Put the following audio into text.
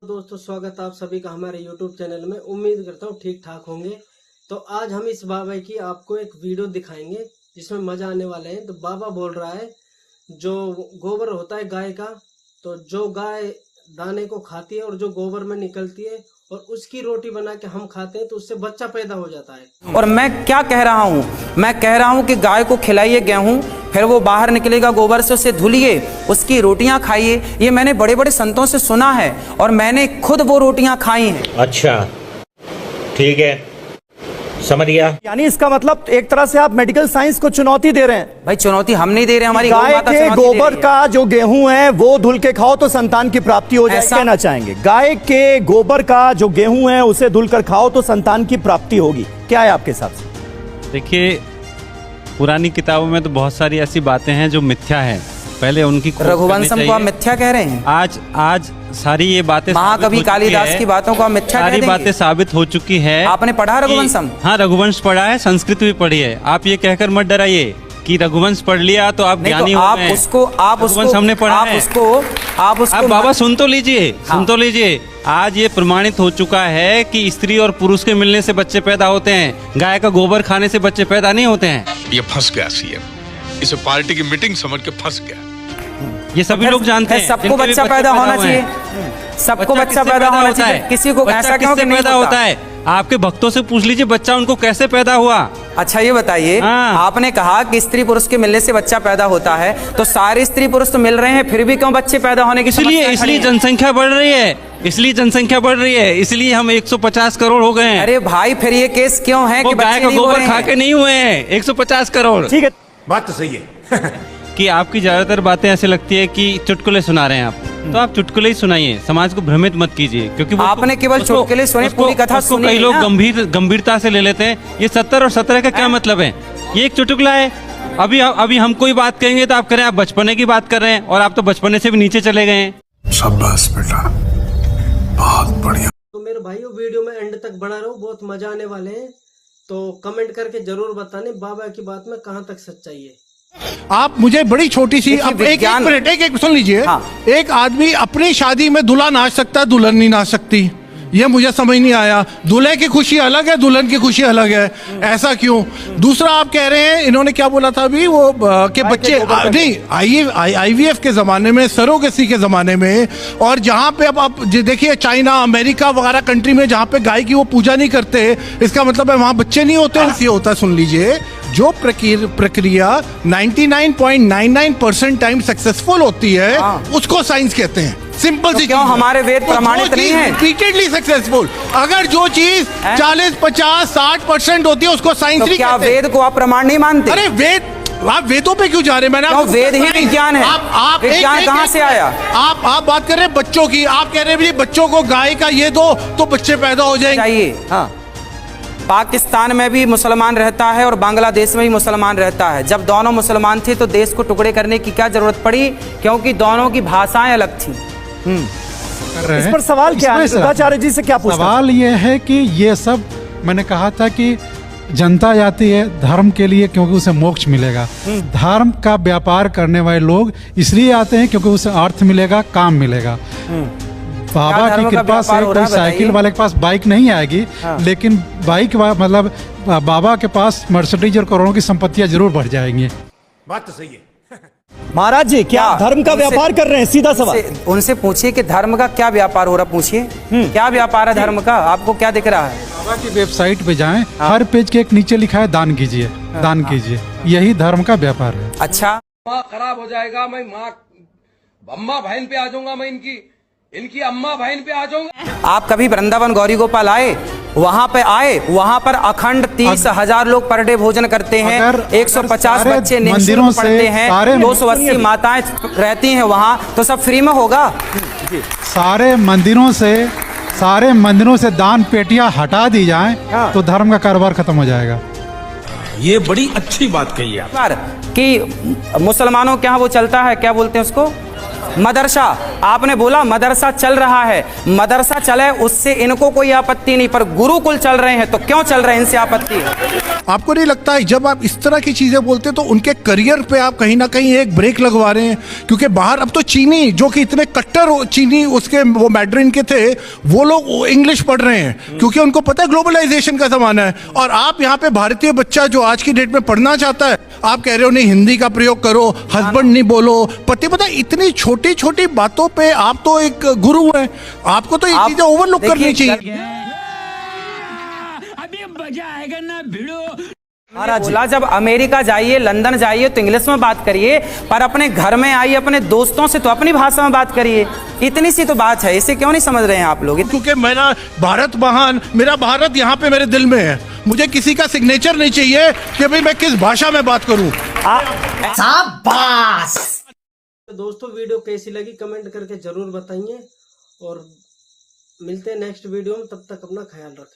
दोस्तों स्वागत आप सभी का हमारे YouTube चैनल में। उम्मीद करता हूँ ठीक ठाक होंगे। तो आज हम इस बाबा की आपको एक वीडियो दिखाएंगे जिसमें मजा आने वाले हैं। तो बाबा बोल रहा है जो गोबर होता है गाय का, तो जो गाय दाने को खाती है और जो गोबर में निकलती है और उसकी रोटी बना के हम खाते हैं तो उससे बच्चा पैदा हो जाता है। और मैं क्या कह रहा हूँ, मैं कह रहा हूँ कि गाय को खिलाइए गेहूं, फिर वो बाहर निकलेगा गोबर से, उसे धुलिए, उसकी रोटियां खाइए। ये मैंने बड़े बड़े संतों से सुना है और मैंने खुद वो रोटियां खाई हैं। अच्छा ठीक है, समझ गया। यानी इसका मतलब एक तरह से आप मेडिकल साइंस को चुनौती दे रहे हैं। भाई चुनौती हम नहीं दे रहे, हमारी गाय के गोबर का जो गेहूं है वो धुल के खाओ तो संतान की प्राप्ति हो जाए, कहना चाहेंगे। गाय के गोबर का जो गेहूं है उसे धुल कर खाओ तो संतान की प्राप्ति होगी, क्या है आपके हिसाब से? देखिए, पुरानी किताबों में तो बहुत सारी ऐसी बातें हैं जो मिथ्या है, पहले उनकी रघुवंशम को आप मिथ्या कह रहे हैं। आज सारी ये बातें, महाकवि कालिदास की बातों को आप मिथ्या कह देंगे। सारी बातें साबित हो चुकी है। आपने पढ़ा रघुवंशम? हाँ, रघुवंश पढ़ा है, संस्कृत भी पढ़ी है। आप ये कहकर मत डराइए कि रघुवंश पढ़ लिया तो आप ज्ञानी हो गए। आप उसको हमने पढ़ा है। आप बाबा सुन तो लीजिए, सुन तो लीजिए। आज ये प्रमाणित हो चुका है कि स्त्री और पुरुष के मिलने से बच्चे पैदा होते हैं, गाय का गोबर खाने से बच्चे पैदा नहीं होते हैं। ये फंस गया सीएम, इसे पार्टी की मीटिंग समझ के फंस गया। ये सभी लोग जानते हैं। सबको बच्चा पैदा होना चाहिए, सबको बच्चा पैदा होना चाहिए। किसी को ऐसा क्यों पैदा होता है? आपके भक्तों से पूछ लीजिए बच्चा उनको कैसे पैदा हुआ। अच्छा ये बताइए, आपने कहा कि स्त्री पुरुष के मिलने से बच्चा पैदा होता है, तो सारे स्त्री पुरुष तो मिल रहे हैं, फिर भी क्यों बच्चे पैदा होने की? इसलिए जनसंख्या बढ़ रही है, इसलिए जनसंख्या बढ़ रही है, इसलिए हम 150 करोड़ हो गए हैं। अरे भाई फिर ये केस क्यों है कि गाय का गोबर खा के नहीं हुए हैं 150 करोड़? ठीक है, बात तो सही है। कि आपकी ज्यादातर बातें ऐसे लगती है कि चुटकुले सुना रहे हैं आप, तो आप चुटकुले ही सुनाइए, समाज को भ्रमित मत कीजिए। क्योंकि आपने केवल चुटकुले सुने, पूरी कथा सुनी। कई लोग गंभीरता से ले लेते हैं। ये 70 और 17 का क्या मतलब है? ये एक चुटकुला है। अभी हम कोई बात कहेंगे तो आप कह रहे हैं आप बचपने की बात कर रहे हैं, और आप तो बचपने से भी नीचे चले गए हैं। शाबाश बेटा, बहुत बढ़िया। तो मेरे भाइयों वीडियो में एंड तक बना रहो, बहुत मजा आने वाले हैं। तो कमेंट करके जरूर बताने बाबा की बात में कहाँ तक सच्चाई है। आप मुझे बड़ी छोटी सी अब एक मिनट एक सुन लीजिए। हाँ। एक आदमी अपनी शादी में दूल्हा नाच सकता है, दुल्हन नहीं नाच सकती, ये मुझे समझ नहीं आया। दूल्हे की खुशी अलग है, दुल्हन की खुशी अलग है, ऐसा क्यों? दूसरा आप कह रहे हैं, इन्होंने क्या बोला था अभी वो के बच्चे नहीं IVF के जमाने में, सरोगेसी के जमाने में, और जहाँ पे अब आप देखिए चाइना अमेरिका वगैरह कंट्री में जहाँ पे गाय की वो पूजा नहीं करते, इसका मतलब है वहाँ बच्चे नहीं होते। ये होता है, सुन लीजिए, जो प्रक्रिया 99.99% टाइम सक्सेसफुल होती है उसको साइंस कहते हैं। सिंपल सी क्यों हमारे वेद प्रमाणित नहीं है? Repeatedly successful. अगर जो चीज 40, 50, 60% होती है उसको साइंस नहीं कहते। क्या वेद को आप प्रमाण नहीं मानते? अरे वेद, आप वेदों पे क्यों जा रहे हैं? मैंने वेद ही विज्ञान है। आप विज्ञान कहाँ से आया? आप बात कर रहे हैं बच्चों की, आप कह रहे हैं बच्चों को गाय का ये दो तो बच्चे पैदा हो जाएंगे। हाँ, पाकिस्तान में भी मुसलमान रहता है और बांग्लादेश में भी मुसलमान रहता है। जब दोनों मुसलमान थे तो देश को टुकड़े करने की क्या जरूरत पड़ी? क्योंकि दोनों की भाषाएं अलग थी। इस पर सवाल क्या है? आचार्य जी से क्या पूछना? सवाल ये है कि ये सब मैंने कहा था कि जनता जाती है धर्म के लिए क्योंकि उसे मोक्ष मिलेगा। धर्म का व्यापार करने वाले लोग इसलिए आते हैं क्योंकि उसे अर्थ मिलेगा, काम मिलेगा। बाबा की कृपा से कोई साइकिल वाले के पास बाइक नहीं आएगी, लेकिन बाइक मतलब बाबा के पास मर्सिडीज और करोड़ों की संपत्तियां जरूर बढ़ जाएंगी। बात तो सही है। महाराज जी क्या धर्म का व्यापार कर रहे हैं? सीधा सवाल उनसे पूछिए कि धर्म का क्या व्यापार हो रहा, पूछिए क्या व्यापार है धर्म का? आपको क्या दिख रहा है? बाबा की वेबसाइट पे जाएं, हर पेज के एक नीचे लिखा है दान कीजिए, दान कीजिए। यही धर्म का व्यापार है। अच्छा, खराब हो जाएगा, मैं माँ अम्मा बहन पे आ जाऊंगा, मैं इनकी अम्मा बहन पे आ जाऊंगा। आप कभी वृंदावन गौरी गोपाल आए? वहाँ पे आए, वहाँ पर अखंड 30,000 लोग पर डे भोजन करते हैं, 150 बच्चे निःशुल्क पढ़ते हैं, 280 माताएं रहती हैं वहाँ, तो सब फ्री में होगा। सारे मंदिरों से दान पेटियां हटा दी जाएं तो धर्म का कारोबार खत्म हो जाएगा। ये बड़ी अच्छी बात कही है कि मुसलमानों के यहाँ वो चलता है, क्या बोलते हैं उसको, मदरसा। आपने बोला मदरसा चल रहा है, मदरसा चले उससे इनको कोई आपत्ति नहीं, पर गुरुकुल चल रहे हैं तो क्यों चल रहे हैं, इनसे आपत्ति है। आपको नहीं लगता है जब आप इस तरह की चीजें बोलते तो उनके करियर पे आप कहीं ना कहीं एक ब्रेक लगवा रहे हैं? क्योंकि बाहर अब तो चीनी जो कि इतने कट्टर चीनी उसके वो मैड्रिन के थे, वो लोग इंग्लिश पढ़ रहे हैं क्योंकि उनको पता है ग्लोबलाइजेशन का जमाना है। और आप यहाँ पे भारतीय बच्चा जो आज की डेट में पढ़ना चाहता है, आप कह रहे हो नहीं हिंदी का प्रयोग करो, हस्बैंड नहीं बोलो, पति। पता इतनी छोटी छोटी बातों पे आप तो एक गुरु हैं, आपको तो ये चीजें ओवरलुक करनी चाहिए। बोला जब अमेरिका जाइए, लंदन जाइए तो इंग्लिश में बात करिए, पर अपने घर में आइए अपने दोस्तों से तो अपनी भाषा में बात करिए। इतनी सी तो बात है, इसे क्यों नहीं समझ रहे हैं आप लोग? क्योंकि मेरा भारत महान, मेरा भारत यहाँ पे मेरे दिल में है। मुझे किसी का सिग्नेचर नहीं चाहिए कि भाई मैं किस भाषा में बात करूं। दोस्तों वीडियो कैसी लगी कमेंट करके जरूर बताइए और मिलते हैं नेक्स्ट वीडियो में। तब तक अपना ख्याल रखें।